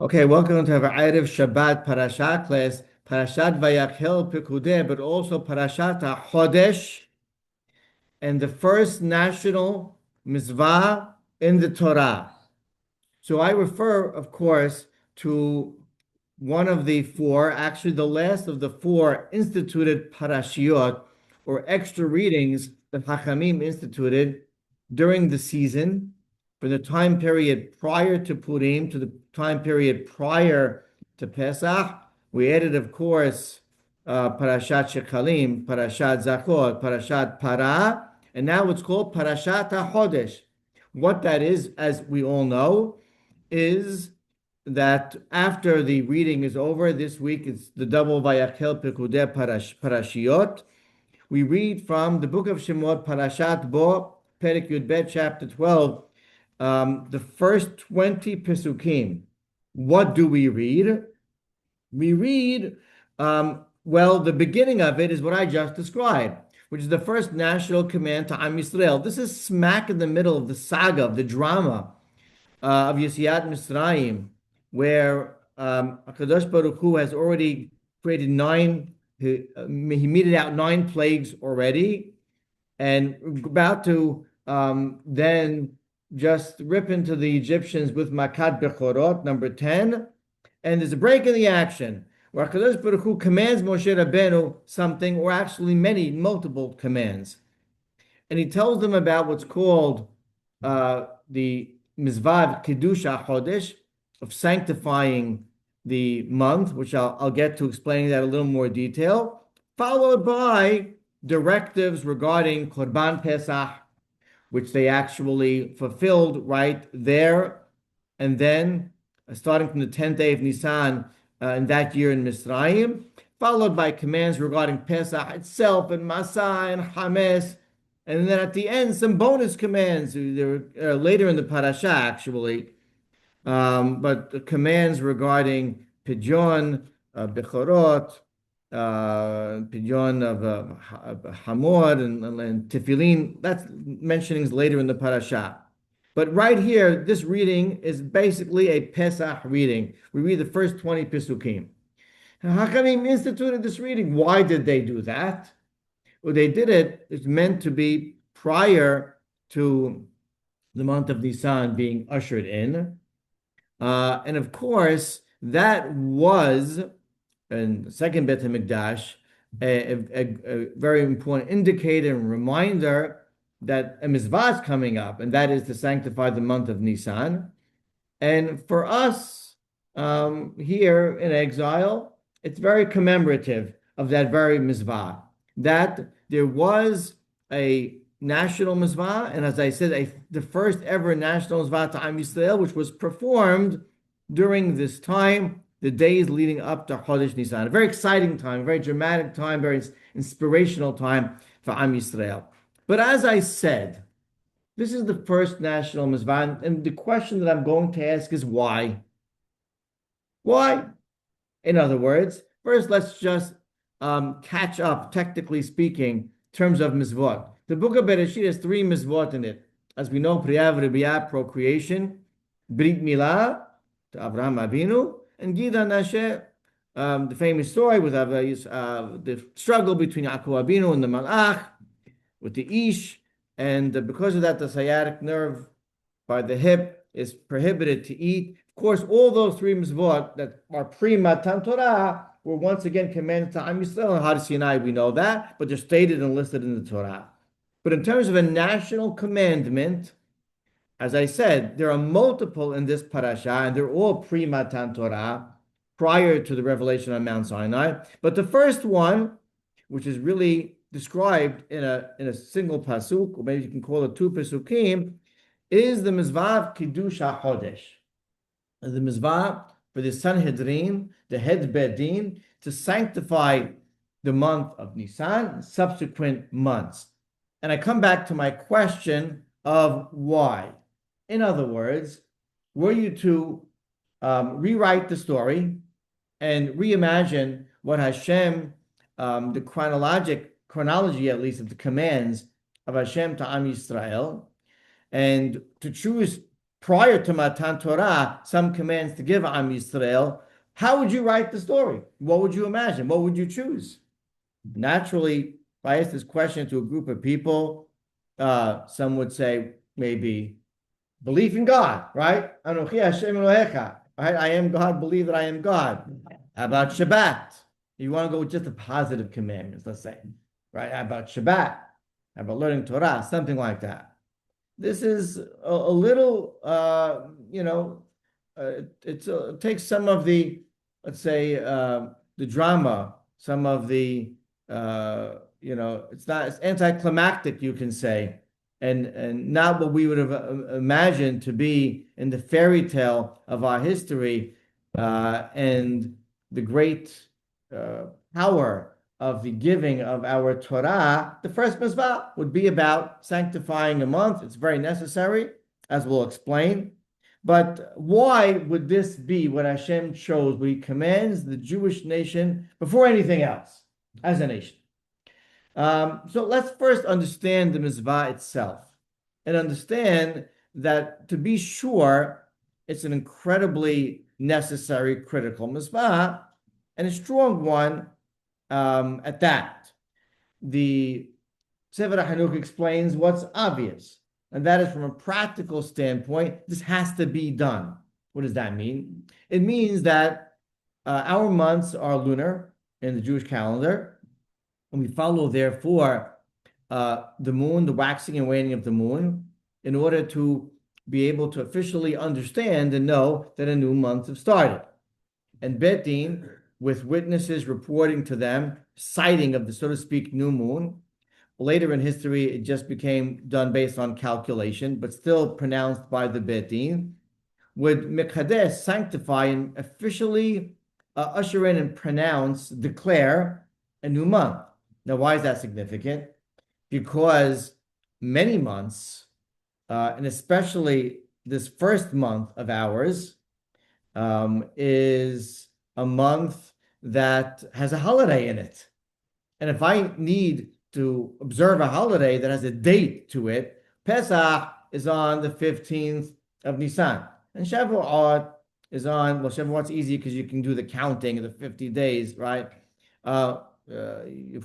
Okay, welcome to our Erev Shabbat Parashat class, Parashat Vayakhel Pekudeh, but also Parashat HaHodesh, and the first national mitzvah in the Torah. So I refer, of course, to one of the four, actually the last of the four instituted parashiot, or extra readings that Hachamim instituted during the season, from the time period prior to Purim to the time period prior to Pesach. We added, of course, Parashat Shekalim, Parashat Zachor, Parashat Parah, and now it's called Parashat HaHodesh. What that is, as we all know, is that after the reading is over this week, it's the double Vayakhel Pekudeh Parashiot. We read from the book of Shemot, Parashat Bo, Perek Yud Bet, chapter 12, the first 20 Pesukim. What do we read? We read, well, the beginning of it is what I just described, which is the first national command to Am Yisrael. This is smack in the middle of the saga, of the drama of Yetziat Mitzrayim, where HaKadosh Baruch Hu has already created he meted out 9 plagues already, and about to then just rip into the Egyptians with Makat Bechorot, number 10. And there's a break in the action where HaKadosh Baruch Hu commands Moshe Rabbeinu something, or actually multiple commands. And he tells them about what's called the Mizvah Kiddush HaHodesh, of sanctifying the month, which I'll get to explaining that a little more detail, followed by directives regarding Korban Pesach, which they actually fulfilled right there. And then, starting from the 10th day of Nisan in that year in Mitzrayim, followed by commands regarding Pesach itself and Masa and Hames. And then at the end, some bonus commands. They're later in the parasha, actually. But the commands regarding Pidyon, Bechorot, Pidyon of Hamor and Tefillin, that's mentionings later in the parasha. But right here, this reading is basically a Pesach reading. We read the first 20 Pesukim. Hachamim instituted this reading. Why did they do that? Well, they did it, it's meant to be prior to the month of Nisan being ushered in. And of course, that was, in the second Beit HaMikdash, a very important indicator and reminder that a mitzvah is coming up, and that is to sanctify the month of Nisan. And for us here in exile, it's very commemorative of that very mitzvah, that there was a national mitzvah, and as I said, the first ever national mitzvah to Am Yisrael, which was performed during this time, the days leading up to Chodesh Nisan. A very exciting time, a very dramatic time, very inspirational time for Am Yisrael. But as I said, this is the first national mitzvah, and the question that I'm going to ask is why? Why? In other words, first let's just catch up, technically speaking, in terms of mitzvot. The book of Bereshit has 3 mitzvot in it. As we know, Priyav Rebiyah, procreation, Brit Milah, to Avraham Avinu, and Gida Nashe, the famous story with the struggle between Yaakov Avinu and the Malach, with the Ish, and because of that, the sciatic nerve by the hip is prohibited to eat. Of course, all those 3 mitzvot that are pre-Matan Torah were once again commanded to Am Yisrael and Har Sinai. We know that, but they're stated and listed in the Torah. But in terms of a national commandment, as I said, there are multiple in this parasha, and they're all pre-Matan Torah, prior to the revelation on Mount Sinai. But the first one, which is really described in a single pasuk, or maybe you can call it 2 pesukim, is the Mizvah of Kiddush HaHodesh. The Mizvah for the Sanhedrin, the head Bedin, to sanctify the month of Nisan and subsequent months. And I come back to my question of why. In other words, were you to rewrite the story and reimagine what Hashem, the chronology at least of the commands of Hashem to Am Yisrael, and to choose prior to Matan Torah, some commands to give Am Yisrael, how would you write the story? What would you imagine? What would you choose? Naturally, if I ask this question to a group of people, some would say maybe belief in God, right? Anochi Hashem Elohecha, right? I am God, believe that I am God. How about Shabbat? You want to go with just the positive commandments, let's say, right? How about Shabbat? How about learning Torah? Something like that. This is a little, it takes some of the, let's say, the drama, some of the, it's anticlimactic, you can say, and not what we would have imagined to be in the fairy tale of our history, and the great power of the giving of our Torah. The first mitzvah would be about sanctifying a month. It's very necessary, as we'll explain. But why would this be what Hashem chose, what He commands the Jewish nation before anything else as a nation? So let's first understand the mitzvah itself and understand that, to be sure, it's an incredibly necessary, critical mitzvah, and a strong one at that. The Sefer HaChinuch explains what's obvious, and that is, from a practical standpoint, this has to be done. What does that mean? It means that our months are lunar in the Jewish calendar, and we follow, therefore, the moon, the waxing and waning of the moon, in order to be able to officially understand and know that a new month has started. And Bet Din, with witnesses reporting to them, sighting of the, so to speak, new moon. Later in history, it just became done based on calculation, but still pronounced by the Bet Din, would Mekadesh, sanctify and officially usher in and pronounce, declare a new month. Now, why is that significant? Because many months, and especially this first month of ours, is a month that has a holiday in it. And if I need to observe a holiday that has a date to it, Pesach is on the 15th of Nisan. And Shavuot is on, well, Shavuot's easy because you can do the counting of the 50 days, right? Of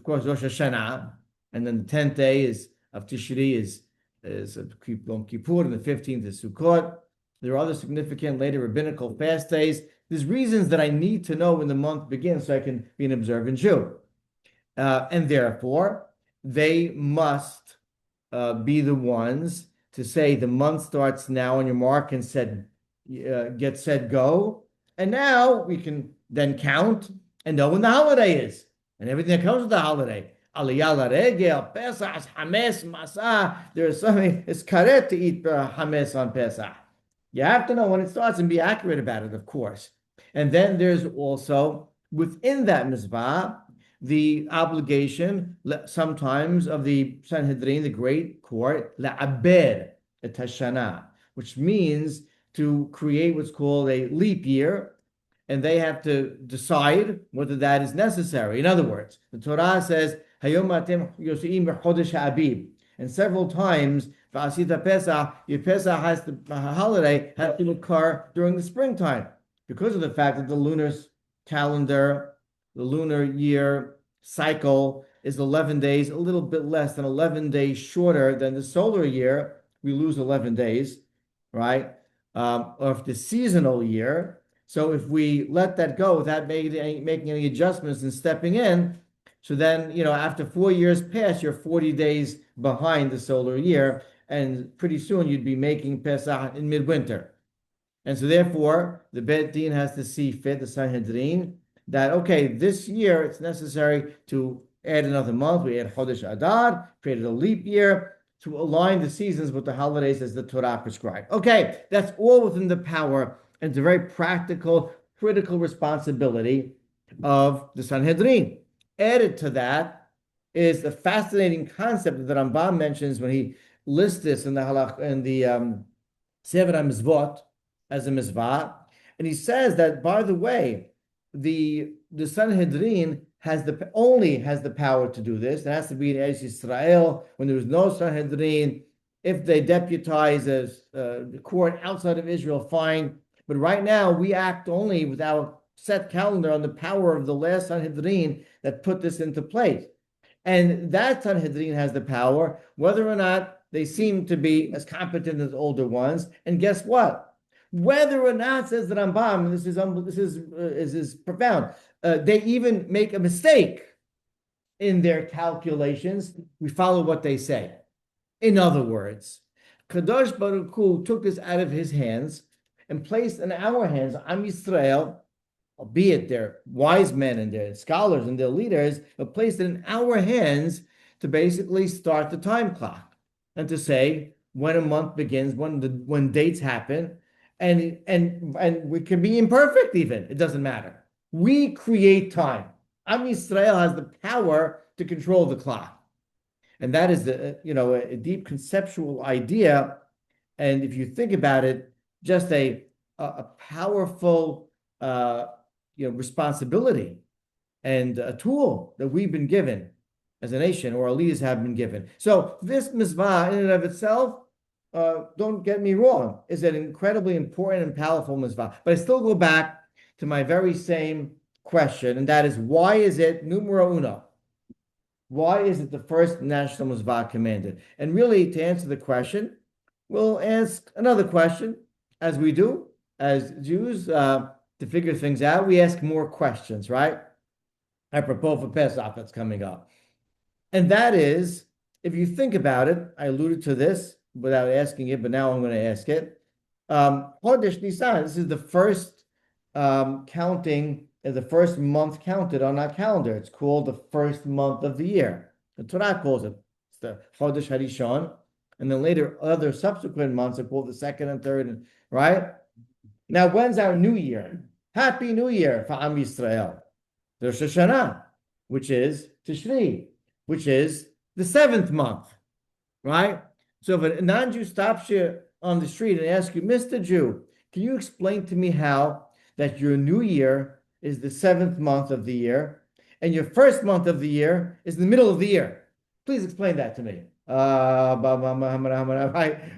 course, Rosh Hashanah. And then the 10th day of Tishri is Yom Kippur, and the 15th is Sukkot. There are other significant later rabbinical fast days. There's reasons that I need to know when the month begins so I can be an observant Jew. And therefore, they must be the ones to say the month starts now on your mark and get set, go. And now we can then count and know when the holiday is and everything that comes with the holiday. Aliyah l'regel, Pesach, Hames, Masa. There's something, it's karet to eat Hames on Pesach. You have to know when it starts and be accurate about it, of course. And then there's also, within that mitzvah, the obligation, sometimes, of the Sanhedrin, the great court, la'aber et hashana, which means to create what's called a leap year, and they have to decide whether that is necessary. In other words, the Torah says, Hayom atem yoseim b'chodesh ha'abib, and several times, v'asita Pesach, your Pesach holiday has to occur during the springtime, because of the fact that the lunar calendar, the lunar year cycle is 11 days, a little bit less than 11 days shorter than the solar year. We lose 11 days, right? Of the seasonal year. So if we let that go without making any adjustments and stepping in, so then, after 4 years pass, you're 40 days behind the solar year, and pretty soon you'd be making Pesach in midwinter. And so therefore, the Bet Din has to see fit, the Sanhedrin, that, okay, this year it's necessary to add another month. We add HaHodesh Adar, created a leap year to align the seasons with the holidays as the Torah prescribed. Okay, that's all within the power, and it's a very practical, critical responsibility of the Sanhedrin. Added to that is the fascinating concept that Rambam mentions when he lists this in the Sefer HaMizvot as a mitzvah, and he says that, by the way, the Sanhedrin only has the power to do this. It has to be in Eretz Yisrael when there was no Sanhedrin. If they deputize as the court outside of Israel, fine. But right now, we act only with our set calendar on the power of the last Sanhedrin that put this into place. And that Sanhedrin has the power, whether or not they seem to be as competent as older ones. And guess what? Whether or not, says the Rambam, and this is profound, they even make a mistake in their calculations. We follow what they say. In other words, Kadosh Baruch Hu took this out of his hands and placed in our hands, Am Yisrael, albeit they're wise men and they're scholars and they're leaders, but placed it in our hands to basically start the time clock and to say when a month begins, when dates happen, and we can be imperfect even. It doesn't matter. We create time. Am Yisrael has the power to control the clock. And that is a deep conceptual idea. And if you think about it, just a powerful responsibility and a tool that we've been given as a nation, or our leaders have been given. So this mitzvah in and of itself, don't get me wrong, is an incredibly important and powerful mitzvah. But I still go back to my very same question, and that is, why is it numero uno? Why is it the first national mitzvah commanded? And really, to answer the question, we'll ask another question, as we do as Jews, to figure things out. We ask more questions, right? Apropos for Pesach that's coming up. And that is, if you think about it, I alluded to this without asking it, but now I'm going to ask it. HaHodesh Nisan, this is the first counting, the first month counted on our calendar. It's called the first month of the year. The Torah calls it. It's the HaHodesh Harishon. And then later, other subsequent months are called the second and third, right? Now, when's our New Year? Happy New Year for Am Yisrael. Rosh Hashanah, which is Tishri, which is the seventh month, right? So if a non-Jew stops you on the street and asks you, Mr. Jew, can you explain to me how that your New Year is the seventh month of the year and your first month of the year is the middle of the year? Please explain that to me.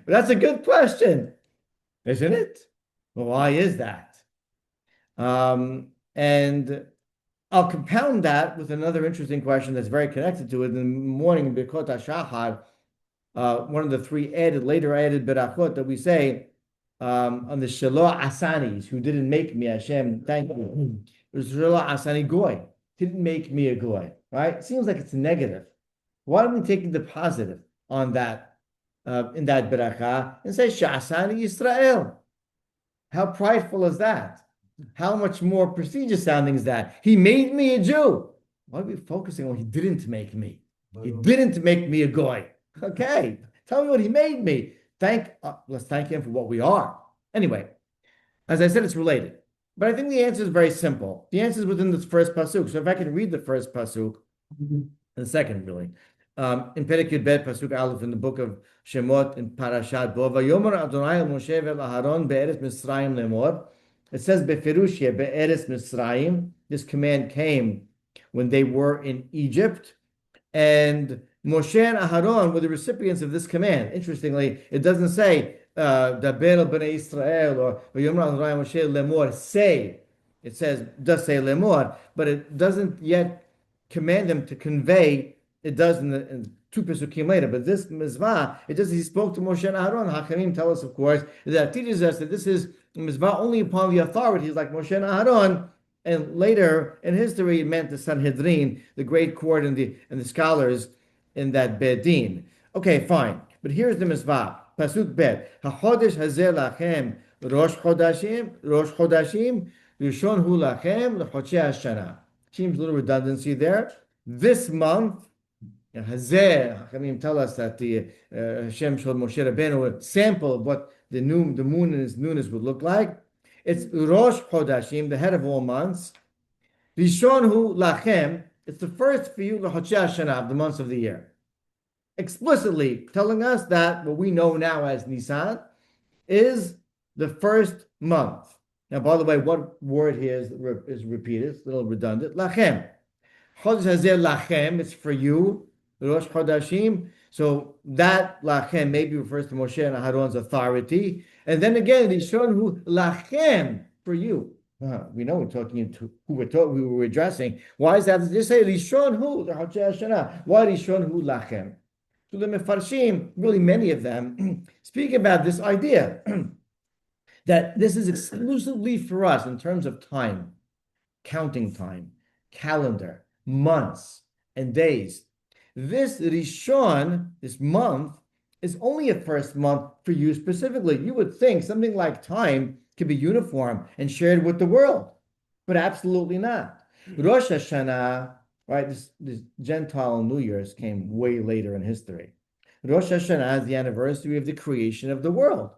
That's a good question, isn't it? Well, why is that? And I'll compound that with another interesting question that's very connected to it. In the morning, Birkot HaShachar, one of the three later added berachot that we say on the Shelo Asanis, who didn't make me, Hashem, thank you. It was Shelo Asani Goy, didn't make me a Goy, right? It seems like it's negative. Why don't we take the positive on that, in that beracha, and say, Sha'asani Yisrael? How prideful is that? How much more prestigious sounding is that? He made me a Jew. Why are we focusing on he didn't make me? He didn't make me a goy. Okay, tell me what he made me. Let's thank him for what we are. Anyway, as I said, it's related. But I think the answer is very simple. The answer is within this first pasuk. So if I can read the first pasuk, and the second really, in Perek Yud Bet, pasuk Aleph, in the book of Shemot, in Parashat Bo, Vayomer Adonai el Moshe vel Aharon be'eretz Mitzrayim lemor. It says beferush here, be'eretz Mitzrayim. This command came when they were in Egypt, and Moshe and Aharon were the recipients of this command. Interestingly, it doesn't say Daber el bnei Israel or Vayomer Adonai Moshe lemor. Say, it does say lemor, but it doesn't yet command them to convey. It does in two Pesukim later, but this Mizvah, it does, he spoke to Moshe and Aaron. Hachamim tell us, of course, that teaches us that this is Mizvah only upon the authorities like Moshe and Aaron, and later in history it meant the Sanhedrin, the great court and the scholars in that Bedin. Okay, fine, but here's the Mizvah, Pasuk Bet, HaHodesh hazeh lachem Rosh Chodashim, Rishon hu lachem l'chodshei Hashana. Seems a little redundancy there. This month, Hazeh, Hachamim tell us that the Hashem showed Moshe Rabbeinu a sample of what the moon and its newness would look like. It's Rosh Chodashim, the head of all months. Rishon hu lachem, it's the first for you, l'chodshei Hashana, the months of the year. Explicitly telling us that what we know now as Nisan is the first month. Now, by the way, what word here is repeated? It's a little redundant. Lachem. Chodesh hazeh lachem, it's for you. Rosh Chodashim, So that lachem maybe refers to Moshe and Aharon's authority. And then again, Rishon hu lachem, for you. We know we're talking to who we were addressing. Why is that? Just say Rishon hu, the Hachei Hashanah. Why Rishon hu lachem? So the Mefarshim, really many of them, speak about this idea that this is exclusively for us in terms of time, counting time, calendar, months, and days. This Rishon, this month, is only a first month for you specifically. You would think something like time could be uniform and shared with the world, but absolutely not. Rosh Hashanah, right? This Gentile New Year's came way later in history. Rosh Hashanah is the anniversary of the creation of the world.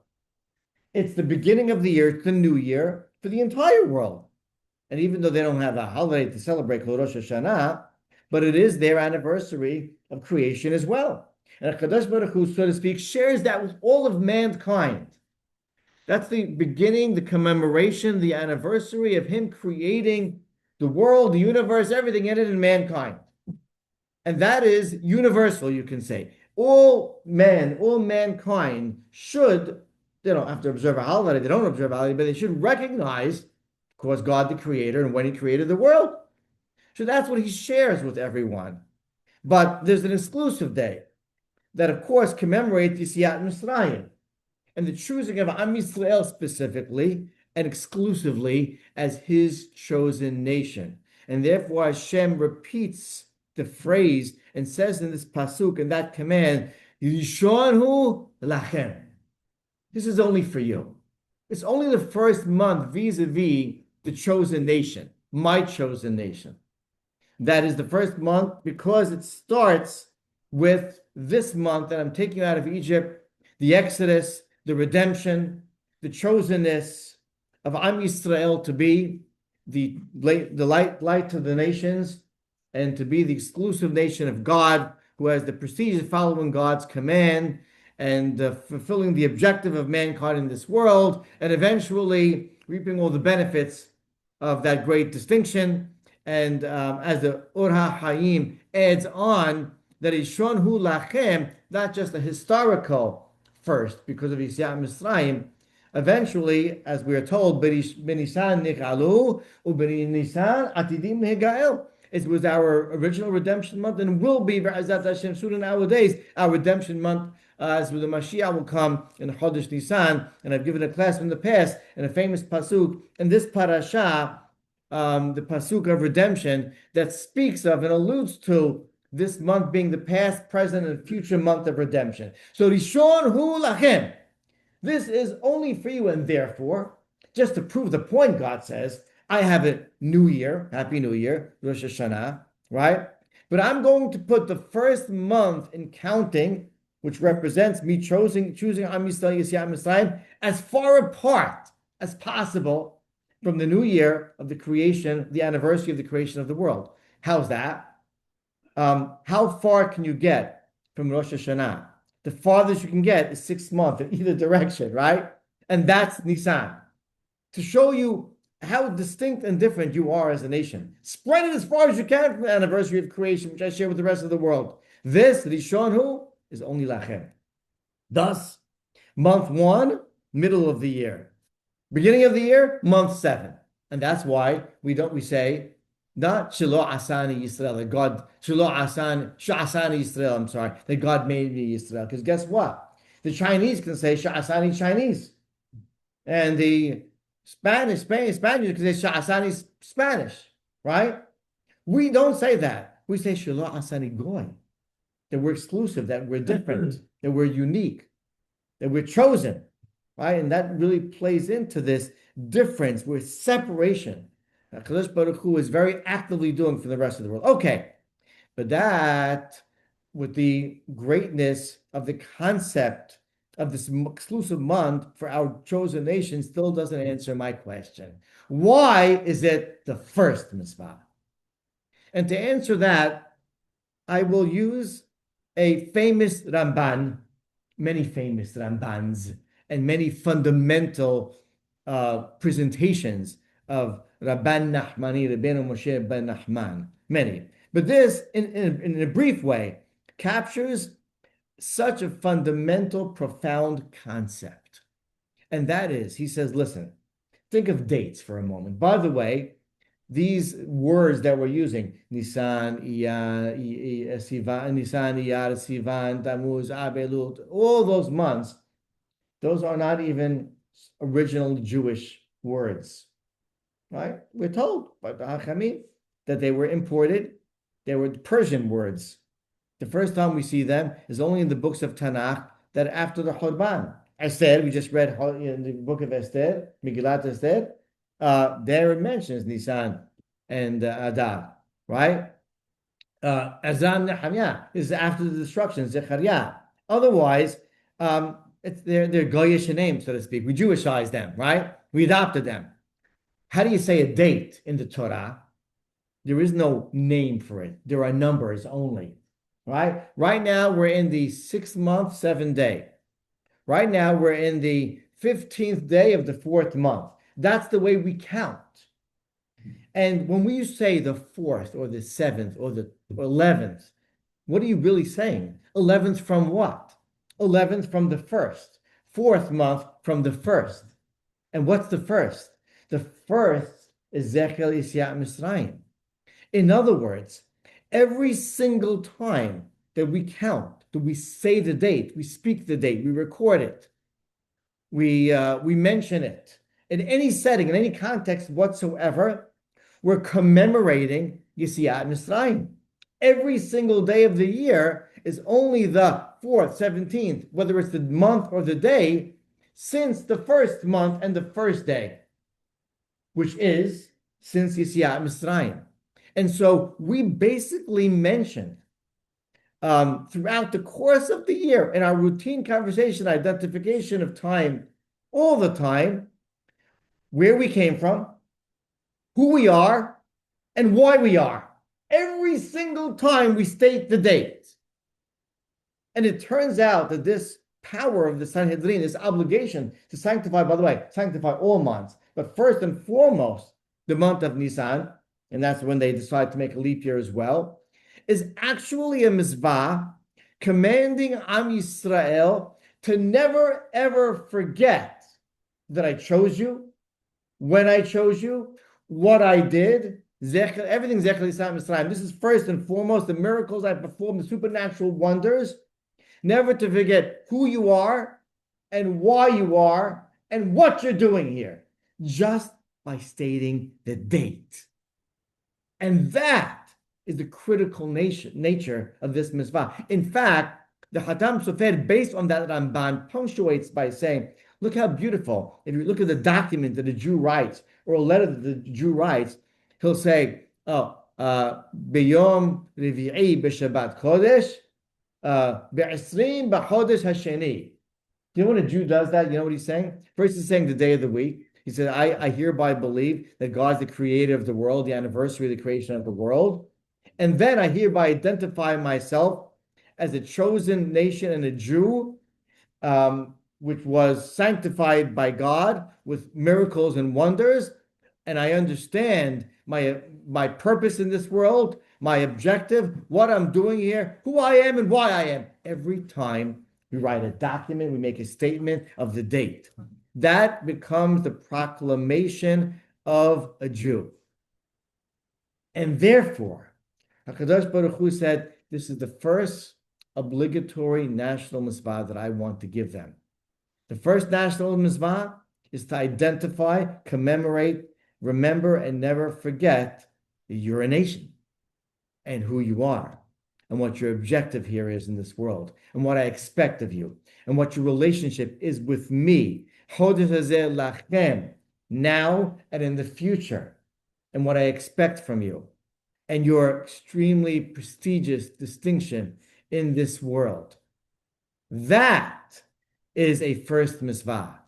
It's the beginning of the year, it's the new year for the entire world. And even though they don't have a holiday to celebrate called Rosh Hashanah, but it is their anniversary of creation as well. And HaKadosh Baruch Hu, so to speak, shares that with all of mankind. That's the beginning, the commemoration, the anniversary of him creating the world, the universe, everything in it, and mankind. And that is universal, you can say. All men, all mankind should, they don't have to observe a holiday, they don't observe a holiday, but they should recognize, of course, God the Creator and when he created the world. So that's what he shares with everyone. But there's an exclusive day that, of course, commemorates Yetziat Mitzrayim and the choosing of Am Yisrael specifically and exclusively as his chosen nation. And therefore Hashem repeats the phrase and says in this pasuk, in that command, Rishon hu lachem. This is only for you. It's only the first month vis-a-vis the chosen nation, my chosen nation. That is the first month because it starts with this month that I'm taking you out of Egypt, the Exodus, the redemption, the chosenness of Am Yisrael to be the light to the nations and to be the exclusive nation of God who has the prestige of following God's command and fulfilling the objective of mankind in this world and eventually reaping all the benefits of that great distinction. And as the Or HaHaim adds on, that is Rishon hu lachem, not just a historical first because of Yetziat Mitzrayim. Eventually, as we are told, B'Nisan nichalu u'B'Nisan atidim lehigael. It was our original redemption month and will be, Be'ezat Hashem, soon nowadays, our redemption month, as the Mashiach will come in HaHodesh Nisan. And I've given a class in the past in a famous pasuk in this parasha, the pasuk of redemption that speaks of and alludes to this month being the past, present, and future month of redemption. So Rishon hu lachem. This is only for you, and therefore, just to prove the point, God says, I have a new year, Happy New Year, Rosh Hashanah, right? But I'm going to put the first month in counting, which represents me choosing Am Yisrael, Yetziat Mitzrayim, as far apart as possible from the new year of the creation, the anniversary of the creation of the world. How's that? How far can you get from Rosh Hashanah? The farthest you can get is 6 months in either direction, right? And that's Nisan. To show you how distinct and different you are as a nation. Spread it as far as you can from the anniversary of creation, which I share with the rest of the world. This, Rishon hu, is only lachem. Thus, month 1, middle of the year. Beginning of the year, month 7. And that's why we say, not Shelo Asani Yisrael, that God, Shelo Asani Yisrael, I'm sorry, that God made me Yisrael. Because guess what? The Chinese can say Sha'asani Chinese. And the Spanish can say Sha'asani Spanish, right? We don't say that. We say Shelo Asani Goy. That we're exclusive, that we're different, that we're unique, that we're chosen, right? And that really plays into this difference, with separation. HaKadosh Baruch Hu is very actively doing for the rest of the world. Okay, but that, with the greatness of the concept of this exclusive month for our chosen nation, still doesn't answer my question. Why is it the first mitzvah? And to answer that, I will use a famous Ramban, many famous Rambans, and many fundamental presentations of Rabban Nachmani, Rabbeinu Moshe ben Nachman, many. But this, in a brief way, captures such a fundamental, profound concept. And that is, he says, listen, think of dates for a moment. By the way, these words that we're using, Nisan, Iyar, Sivan, Nisan, Iyar, Sivan, Tammuz, Abelut, all those months, those are not even original Jewish words, right? We're told by the Hachamim that they were imported. They were Persian words. The first time we see them is only in the books of Tanakh that after the Churban. Esther, we just read in the book of Esther, Megillat Esther, there it mentions Nisan and Adar, right? Azan Nehemiah is after the destruction, Zechariah. Otherwise, they're Goyish names, so to speak. We Jewishize them, right? We adopted them. How do you say a date in the Torah? There is no name for it. There are numbers only, right? Right now, we're in the 6th month, 7th day. Right now, we're in the 15th day of the 4th month. That's the way we count. And when we say the 4th or the 7th or the 11th, what are you really saying? 11th from what? 11th from the 1st. 4th month from the 1st. And what's the 1st? The 1st is Zechel Yetziat Mitzrayim. In other words, every single time that we count, that we say the date, we speak the date, we record it, we mention it, in any setting, in any context whatsoever, we're commemorating Yetziat Mitzrayim. Every single day of the year is only the 4th, 17th, whether it's the month or the day, since the 1st month and the 1st day, which is since Yetziat Mitzrayim. And so we basically mentioned throughout the course of the year in our routine conversation, identification of time, all the time, where we came from, who we are, and why we are. Every single time we state the date. And it turns out that this power of the Sanhedrin, this obligation to sanctify, by the way, sanctify all months, but first and foremost, the month of Nisan, and that's when they decide to make a leap year as well, is actually a mitzvah commanding Am Yisrael to never ever forget that I chose you, when I chose you, what I did, everything Zechel Yetziat Mitzrayim. This is first and foremost the miracles I performed, the supernatural wonders. Never to forget who you are and why you are and what you're doing here, just by stating the date. And that is the critical nature of this mitzvah. In fact, the Hatam Sofer, based on that Ramban, punctuates by saying, look how beautiful. If you look at the document that a Jew writes, or a letter that the Jew writes, he'll say, B'yom Revi'i b'Shabbat Kodesh, Be'esrim b'Chodesh Hasheni. Do you know when a Jew does that? You know what he's saying? First, he's saying the day of the week. He said, I hereby believe that God's the creator of the world, the anniversary of the creation of the world. And then I hereby identify myself as a chosen nation and a Jew, which was sanctified by God with miracles and wonders. And I understand my purpose in this world, my objective, what I'm doing here, who I am and why I am. Every time we write a document, we make a statement of the date. That becomes the proclamation of a Jew. And therefore, HaKadosh Baruch Hu said, this is the first obligatory national mitzvah that I want to give them. The first national mitzvah is to identify, commemorate, remember, and never forget that you're a nation and who you are and what your objective here is in this world and what I expect of you and what your relationship is with me. HaHodesh hazeh lachem, now and in the future, and what I expect from you and your extremely prestigious distinction in this world. That is a first mitzvah.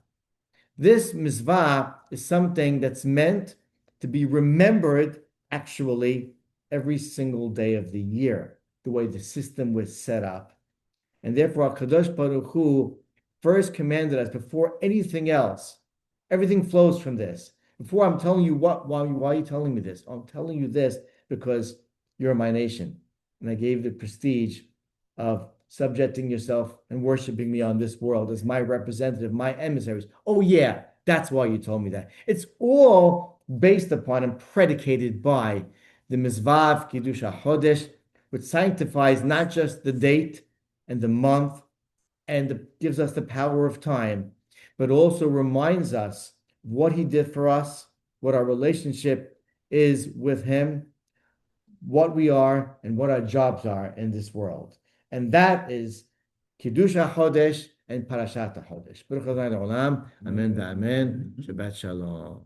This mitzvah is something that's meant to be remembered actually every single day of the year, the way the system was set up. And therefore, HaKadosh Baruch Hu first commanded us before anything else. Everything flows from this. Before I'm telling you why are you telling me this? I'm telling you this because you're my nation. And I gave the prestige of subjecting yourself and worshiping me on this world as my representative, my emissaries. Oh, yeah, that's why you told me that. It's all based upon and predicated by the Mizvah of Kiddush HaHodesh, which sanctifies not just the date and the month and gives us the power of time, but also reminds us what he did for us, what our relationship is with him, what we are, and what our jobs are in this world. And that is Kiddush HaHodesh and Parashat HaHodesh. Baruch Adonai Olam. Amen. Amen. Shabbat Shalom.